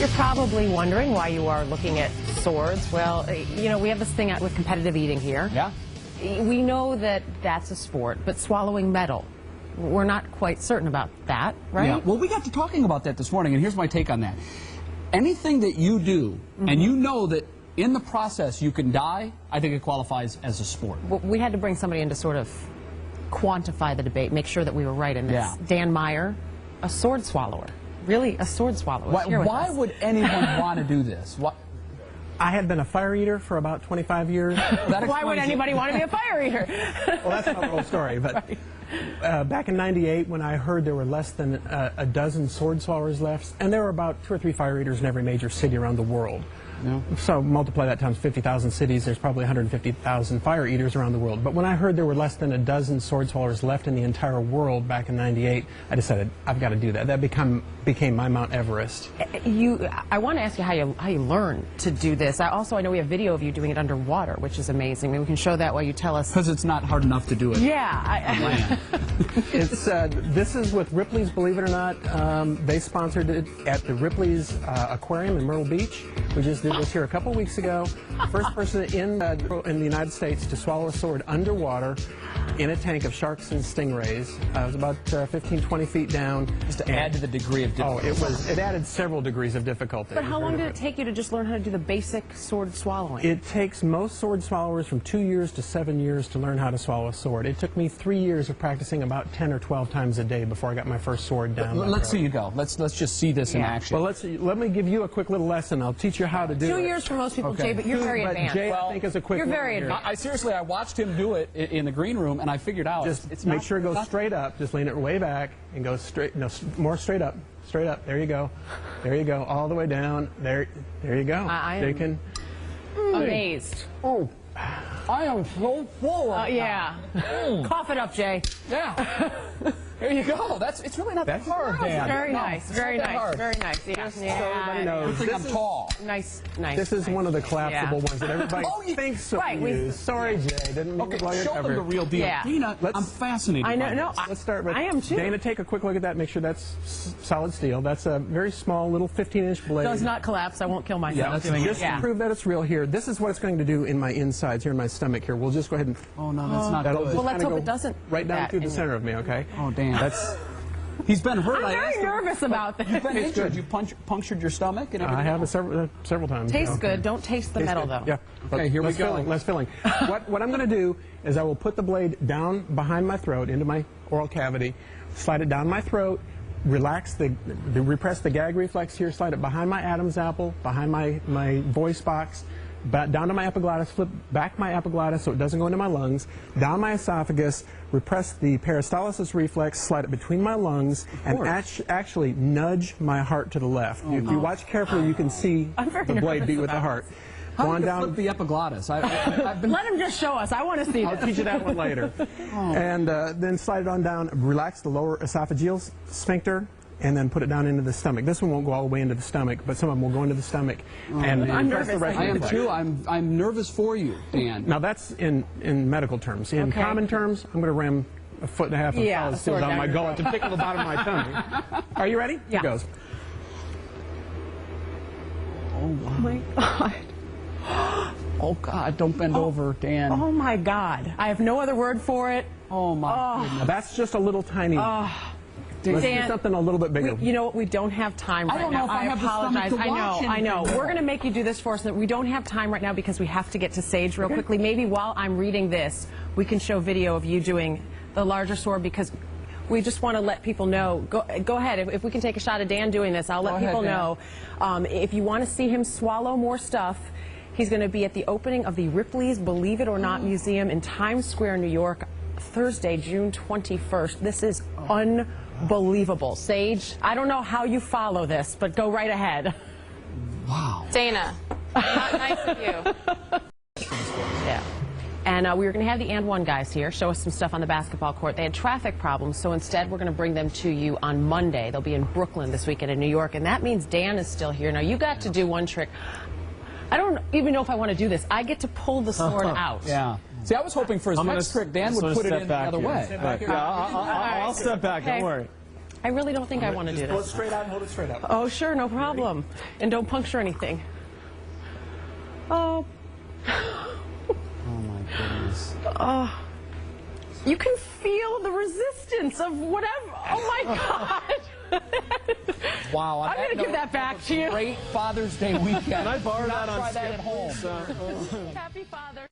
You're probably wondering why you are looking at swords. Well, you know, we have this thing out with competitive eating here. Yeah. We know that that's a sport, but swallowing metal, we're not quite certain about that, right? Yeah. Well, we got to talking about that this morning, and here's my take on that. Anything that you do, and you know that in the process you can die, I think it qualifies as a sport. Well, we had to bring somebody in to sort of quantify the debate, make sure that we were right in this. Yeah. Dan Meyer, a sword swallower. Really, a sword swallower. Why would anyone want to do this? Why? I had been a fire eater for about 25 years. Why would anybody want to be a fire eater? Well, that's not the whole story. But back in '98, when I heard there were less than a dozen sword swallowers left, and there were about 2 or 3 fire eaters in every major city around the world. Yeah. So multiply that times 50,000 cities, there's probably 150,000 fire eaters around the world. But when I heard there were less than a dozen sword swallowers left in the entire world back in '98, I decided I've got to do that. That became my Mount Everest. I want to ask you how you learn to do this. I know we have video of you doing it underwater, which is amazing. Maybe we can show that while you tell us. Because it's not hard enough to do it. Yeah. This is with Ripley's, believe it or not. They sponsored it at the Ripley's Aquarium in Myrtle Beach. We just did this here a couple weeks ago. First person in the United States to swallow a sword underwater in a tank of sharks and stingrays. It was about 15, 20 feet down. Just to add to the degree of difficulty. Oh, it added several degrees of difficulty. But how long did it take you to just learn how to do the basic sword swallowing? It takes most sword swallowers from 2 years to 7 years to learn how to swallow a sword. It took me 3 years of practicing about 10 or 12 times a day before I got my first sword down. Let's see you go. Let's just see this in action. Well, let me give you a quick little lesson. I'll teach you how to do it. 2 years for most people, Jay, but you're very advanced. Jay, I think, is a quick. You're very advanced. Seriously, I watched him do it in the green room, and I figured out. Just make sure it goes straight up. Just lean it way back and go straight. No, more straight up. Straight up. There you go. There you go. All the way down. There you go. I am amazed. Oh, I am so full. Yeah. Cough it up, Jay. Yeah. There you go. It's really not that hard, Dan. Very nice. Very nice. Very nice. Yeah. So everybody knows. I'm tall. Nice. This is one of the collapsible ones that everybody thinks of. Use. Sorry, Jay. Didn't mean to blow your cover. Show them the real deal. Yeah. Dina, I'm fascinated. I know. Let's start with. I am too. Dana, take a quick look at that. Make sure that's solid steel. That's a very small, little 15-inch blade. Does not collapse. I won't kill myself doing it. Just to prove that it's real here. This is what it's going to do in my insides here in my stomach here. We'll just go ahead and. Oh no, that's not good. Well, let's hope it doesn't. Right down through the center of me. Okay. Oh damn. He's been hurt. I'm very nervous about this. You've been injured. You punctured your stomach and everything. I have several times. Tastes good. Don't taste the metal, though. Yeah. Okay, here we go. Less filling. What I'm going to do is I will put the blade down behind my throat into my oral cavity, slide it down my throat, repress the gag reflex here, slide it behind my Adam's apple, behind my voice box, down to my epiglottis, flip back my epiglottis so it doesn't go into my lungs, down my esophagus, repress the peristalsis reflex, slide it between my lungs, and actually nudge my heart to the left. If you watch carefully, you can see the blade beat with the heart. How do you flip the epiglottis? Let him just show us. I want to see I'll teach you that one later. And then slide it on down, relax the lower esophageal sphincter, and then put it down into the stomach. This one won't go all the way into the stomach, but some of them will go into the stomach. And I'm nervous. I am too. I'm nervous for you, Dan. Now that's in medical terms. In common terms, I'm going to ram a foot and a half of solid steel down my gullet to tickle the bottom of my tummy. Are you ready? Yeah. Here goes. Oh my God. Oh God! Don't bend over, Dan. Oh my God! I have no other word for it. Oh my goodness. Now that's just a little tiny. Let's do something a little bit bigger. You know what? We don't have time right now. I don't know if I have apologize. the stomach to watch I know. anything. We're going to make you do this for us. We don't have time right now because we have to get to Sage real quickly. Maybe while I'm reading this, we can show video of you doing the larger sword because we just want to let people know. Go ahead. If we can take a shot of Dan doing this, I'll let people know. If you want to see him swallow more stuff, he's going to be at the opening of the Ripley's Believe It or Not Museum in Times Square, New York, Thursday, June 21st. This is unbelievable. Sage, I don't know how you follow this, but go right ahead. Wow. Dana, not nice of you. Yeah. And we were going to have the And One guys here show us some stuff on the basketball court. They had traffic problems, so instead we're going to bring them to you on Monday. They'll be in Brooklyn this weekend in New York, and that means Dan is still here. Now, you got to do one trick. I don't even know if I want to do this. I get to pull the sword out. Yeah. See, I was hoping for his next trick, Dan would put it in the other way. I'll step back. Okay. Don't worry. I really don't think I want to do Just pull it this. straight out and hold it straight up. Oh, sure, no problem. And don't puncture anything. Oh. Oh my goodness. You can feel the resistance of whatever. Oh my God. Wow. I'm going to give that back to you. Great Father's Day weekend. Can I borrow Do not that on try that Skip, at home. please? Happy Father.